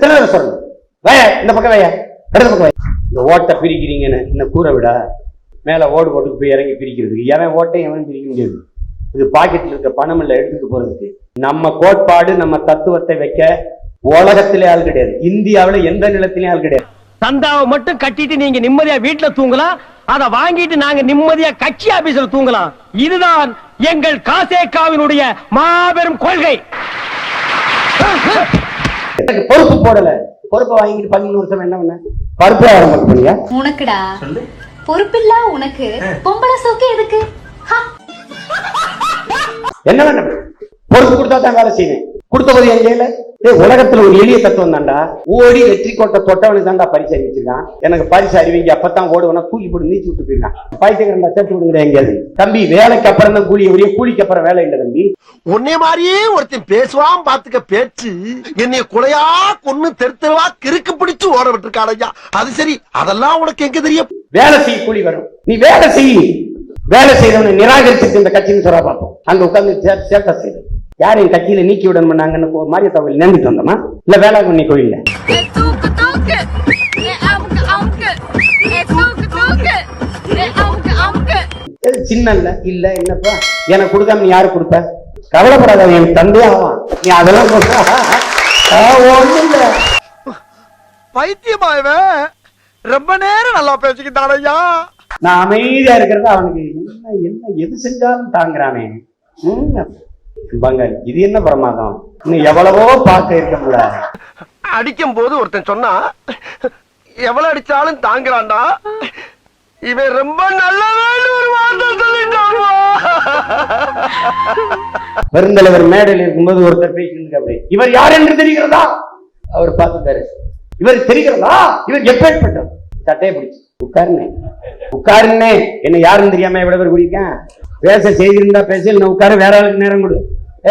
எத்தனை தடவை சொல்லணும்? வய இந்த பக்கம் வய, இடது பக்கம் வய. இந்த ஓட்டை பிரிக்கிறீங்கன்னு இந்த கூரை விடா மேல ஓடு போட்டு போய் இறங்கி பிரிக்கிறதுக்கு எவன் ஓட்டையும் எவன் பிரிக்க முடியாது. இது பாக்கெட்ல இருக்க பணம் இல்லை எடுத்துட்டு போறதுக்கு. நம்ம கோட்பாடு நம்ம தத்துவத்தை வைக்க உலகத்திலே ஆள் கிடையாது, இந்தியாவில எந்த நிலத்திலேயும் ஆள் கிடையாது. சந்தாவை மட்டும் கட்டிட்டு நீங்க நிம்மதியா வீட்டுல தூங்கலாம், அதை வாங்கிட்டு நாங்க நிம்மதியா கட்சி ஆபீஸ்ல தூங்கலாம். இதுதான் எங்கள் காசேகாவினுடைய மாபெரும் கொள்கை. எனக்கு பொறுப்பு போடல, பொறுப்பை வாங்கிட்டு 11 வருஷம் என்ன பண்ண பருப்பு ஆரம்பம் பண்ணியா உனக்குடா பொறுப்பில்ல உனக்கு பொம்பளை சோக்கு எதுக்கு? என்ன வேணும்? பொறுப்பு கொடுத்தா தான் வேலை செய்வேன். கொடுத்த போது என் கையில உலகத்துல ஒரு எளிய தத்துவம் தாண்டா, ஓடி வெற்றி கோட்டை தொட்டவனுக்கு தாண்டா பரிசு அறிவிச்சிருக்கான். எனக்கு பரிசு அறிவிங்க அப்பதான் ஓடுவனா தூக்கி போட்டு நீச்சு விட்டு போயிருக்கான். பைத்தியக்காரன் சேர்த்து விடுங்க எங்கேயாவது. தம்பி வேலைக்கு அப்புறம் தான் கூலி, உரிய கூலிக்கு அப்புறம் வேலை இல்லை தம்பி. உன்னை மாதிரியே ஒருத்தன் பேசுவான் பாத்துக்க பேச்சு, என்னைய குலையா கொன்னு தெருத்தவா கிறுக்கு பிடிச்சு ஓட விட்டுருக்காடையா. அது சரி, அதெல்லாம் உனக்கு எங்க தெரியும்? வேலை செய்ய கூலி வரும், நீ வேலை செய். வேலை செய்யறவனை நிராகரிச்சுட்டு இந்த கட்சின்னு சொல்ல பார்ப்போம். அங்க உட்கார்ந்து சேர்த்த செய்யுது. யாரையும் கட்சியில நீக்கி விட பண்ணாங்கன்னு மாரியத்தா கோயில் நேர்ந்துட்டு வந்தோமா இல்ல வேளாங்கண்ணி கோயில்ல? சின்ன இல்ல என்னப்பா எனக்கு கொடுக்காம நீ யாரு கொடுப்ப? கவலைப்படாத, எனக்கு தந்தே ஆவான். நீ அதெல்லாம் ஒண்ணும் இல்ல. பைத்தியமாயவே ரொம்ப நேரம் நல்லா பேசிக்கிட்டானையா. நான் அமைதியா இருக்கிறது அவனுக்கு என்ன என்ன எது செஞ்சாலும் தாங்குறானே. பங்காளி இது என்ன பிரமாதம், இன்னும் எவ்வளவோ பார்க்க இருக்கல. அடிக்கும் போது ஒருத்தன் சொன்னா எவ்வளவு அடிச்சாலும் தாங்குறான்டா, இவன் ரொம்ப நல்லவன் ஒரு வார்த்தை சொல்லிட்டான். பெருந்தலைவர் மேடையில் இருக்கும்போது ஒருத்தர் பேசிட்டு அப்படி, இவர் யார் என்று தெரிகிறதா? அவர் பார்த்துட்டாரு, இவர் தெரிகிறதா? இவர் எப்பேற்பட்டவர்? சட்டையை பிடிச்சு உட்காருனே உட்காருன்னே, என்ன யாருன்னு தெரியாம எவ்வளவு பேர் குடிக்கேன். பேச செய்திருந்தா பேச, இல்ல உட்கார வேற ஆளுக்கு நேரம் கொடு.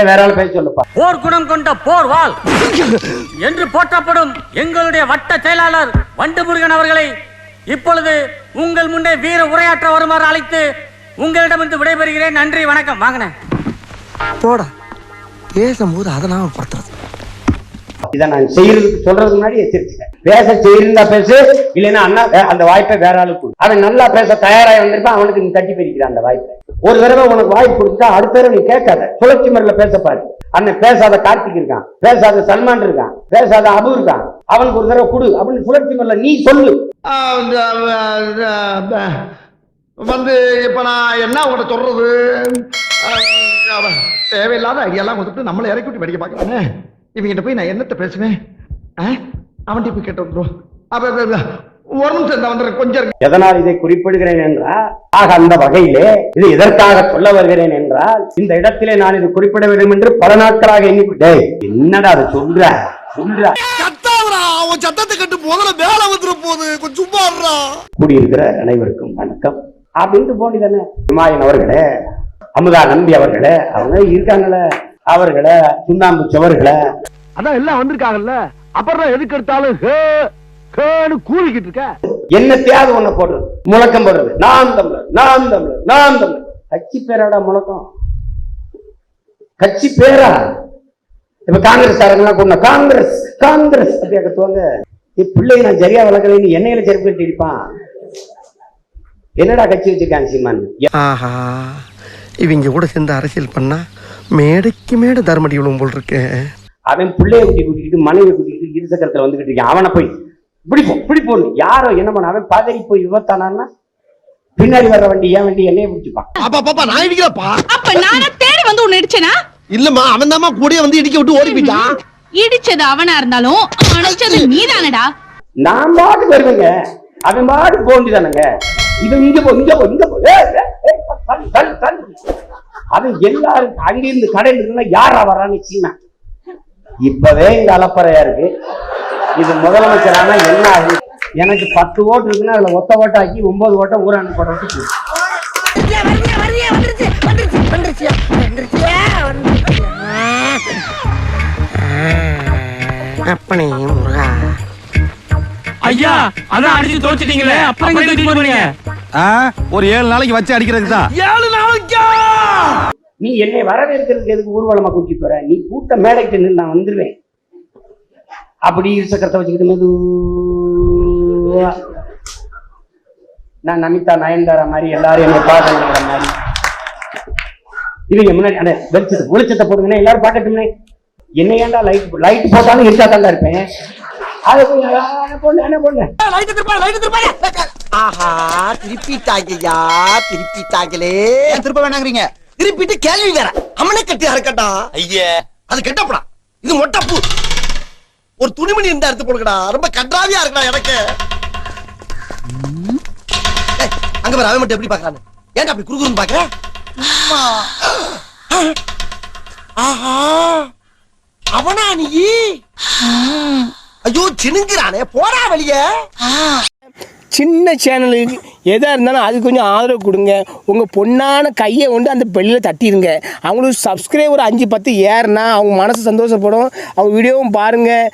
வேற ஆள் பேச சொல்லப்பா. போர் குணம் கொண்ட போர் வாள் என்று போற்றப்படும் எங்களுடைய வட்ட செயலாளர் வண்டு முருகன் அவர்களை இப்பொழுது உங்கள் முன்னே வீர உரையாற்ற வருமாறு அழைத்து உங்களிடமிருந்து விடைபெறுகிறேன். நன்றி, வணக்கம். வாங்கின போடா பேசும்போது அதெல்லாம் படுத்துறது. இதை நான் செய்யறதுக்கு சொல்றதுக்கு முன்னாடி எச்சரிச்சேன். பேச செய்யிருந்தா பேசு, இல்லைன்னா அண்ணா அந்த வாய்ப்பை வேற ஆளுக்கு. அவன் நல்லா பேச தயாராகி வந்திருப்பான், அவனுக்கு நீ தட்டி பிரிக்கிறான் அந்த வாய்ப்பை. ஒரு தடவை உனக்கு வாய்ப்பு கொடுத்தா அடுத்த தடவை நீ கேட்காத, சுழற்சி முறையில பேச பாரு. அண்ணன் பேசாத கார்த்திக் இருக்கான், பேசாத சல்மான் இருக்கான், பேசாத அபு இருக்கான், அவனுக்கு ஒரு தடவை கொடு அப்படின்னு சுழற்சி முறையில நீ சொல்லு. வந்து இப்ப நான் என்ன உங்கள்ட்ட சொல்றது, தேவையில்லாத ஐடியாலாம் கொடுத்துட்டு நம்மளை இறக்கி விட்டு படிக்க பார்க்கலானே. இவங்கிட்ட போய் நான் என்னத்த பேசுவேன்? அவன் போய் கேட்டு வந்துடும். ஒரு நிமிஷம் வந்துடுறேன், கொஞ்சம். எதனால் இதை குறிப்பிடுகிறேன் என்றால், அந்த வகையிலே இது எதற்காக சொல்ல வருகிறேன் என்றால், இந்த இடத்திலே நான் இது குறிப்பிட வேண்டும் என்று பல நாட்களாக எண்ணிவிட்டேன். என்னடா அதை சொல்ற சொல்ற சத்தத்தை கட்டு முதல்ல வேலை வந்துட போகுது, கொஞ்சம் சும்மா கூடியிருக்கிற அனைவருக்கும் வணக்கம் அப்படின்ட்டு போனிதானே. ஹுமாயூன் அவர்களே, அமுதா நம்பி அவர்களே, அவங்க இருக்காங்களே, அவர்களே, சுண்ணாம்பு சவர்களே, அதான் எல்லாம் வந்திருக்காங்கல்ல. அப்புறம் எதுக்கு எடுத்தாலும் கூறிக்கிட்டு இருக்க. என்னத்தையாவது ஒண்ணு போடுறது, முழக்கம் போடுறது, நான் தமிழர், நான் தமிழர், நான் தமிழர். கட்சி பேராடா முழக்கம்? கட்சி பேரா? இப்ப காங்கிரஸ் காரங்கெல்லாம் கொண்ட காங்கிரஸ் காங்கிரஸ் அப்படியே கத்துவாங்க. பிள்ளைங்க நான் சரியா வளர்க்கலைன்னு எண்ணெயில செருப்பு கட்டி இருப்பான். என்னடா கட்சி வச்சிருக்காங்க சீமான்? ஆஹா, இவங்க கூட சேர்ந்து அரசியல் பண்ணா மேடைக்கு மேடை தர்மடி விழுவும் போல் இருக்கு. அவன் பிள்ளைய குட்டி கூட்டிக்கிட்டு மனைவி கூட்டிக்கிட்டு இருசக்கரத்துல வந்துகிட்டு இருக்கான். அவனை போய் பிடிப்போம் யாரோ என்ன பண்ண, அவன் பாதறி போய் விபத்தானான்னா பின்னாடி வர்ற வண்டி ஏன் வண்டி என்னைய பிடிச்சுப்பான். நான் இடிக்கிறப்பா. அப்ப நானே தேடி வந்து உன்னை இடிச்சேனா? இல்லம்மா, அவன் தாமா கூடயே வந்து இடிக்க விட்டு ஓடி போயிட்டான். இடிச்சது அவனா இருந்தாலும் அணைச்சது நீதானடா. நான் பாட்டு வருவேங்க, அவன் பாட்டு போண்டிதானுங்க. இவன் இங்க போ இங்க போ இங்க போ, அவன் எல்லாரும் அங்கிருந்து கடையில யாரா வரான்னு சீனா. இப்பவே இங்க அலப்பறையா இருக்கு. இது முதலமைச்சரானா என்ன ஆகுது? எனக்கு 10 ஓட்டு இருக்குன்னா அதுல ஒத்த ஓட்டாக்கி 9 ஓட்டை ஊராணி போடுறதுக்கு. ஐயா, அதான் அடிச்சு தோச்சிட்டீங்களே, அப்புறம் ஒரு 7 நாளைக்கு வச்சு அடிக்கிறதுக்கு தான். 7 நாளைக்கா? நீ என்னை வரவேற்கிறதுக்கு எதுக்கு ஊர்வலமா கூட்டி போற? நீ கூட்ட மேடைக்கு நின்று நான் வந்துருவேன். அப்படி இருசக்கரத்தை வச்சுக்கிட்டு மெதுவா நான் நமிதா நயன்தாரா மாதிரி எல்லாரும் என்ன பார்க்கணுங்கிற மாதிரி இவங்க முன்னாடி அந்த வெளிச்சத்தை போடுங்கண்ணே எல்லாரும் பார்க்கட்டும்னே என்ன ஏன்டா லைட் போட்டாலும் இருக்கா தான் இருப்பேன். அதை போடுங்க ஆஹா திருப்பிட்டாங்கய்யா திருப்பிட்டாங்களே. திருப்ப வேணாங்கிறீங்க? திருப்பிட்டு கேள்வி வேற அம்மனை கட்டியா இருக்கட்டா. ஐயே அது கெட்டப்படா, இது மொட்டப்பு. ஒரு துணிமணி இருந்தா எடுத்து போடுங்கடா, ரொம்ப கன்றாவியா இருக்கடா எனக்கு. அங்க வர அவன் மட்டும் எப்படி பாக்குறான்னு ஏன்டா அப்படி குறுகுறுன்னு பாக்குற? ஆஹா அவனா நீ? ஐயோ சினுங்கிறானே, போடா வெளியே. சின்ன சேனலுக்கு எதாக இருந்தாலும் அது கொஞ்சம் ஆதரவு கொடுங்க. உங்கள் பொண்ணான கையை கொண்டு அந்த பெல்லில் தட்டிடுங்க. அவங்களுக்கு சப்ஸ்கிரைபர் 5-10 ஏறுனா அவங்க மனசு சந்தோஷப்படும். அவங்க வீடியோவும் பாருங்கள்.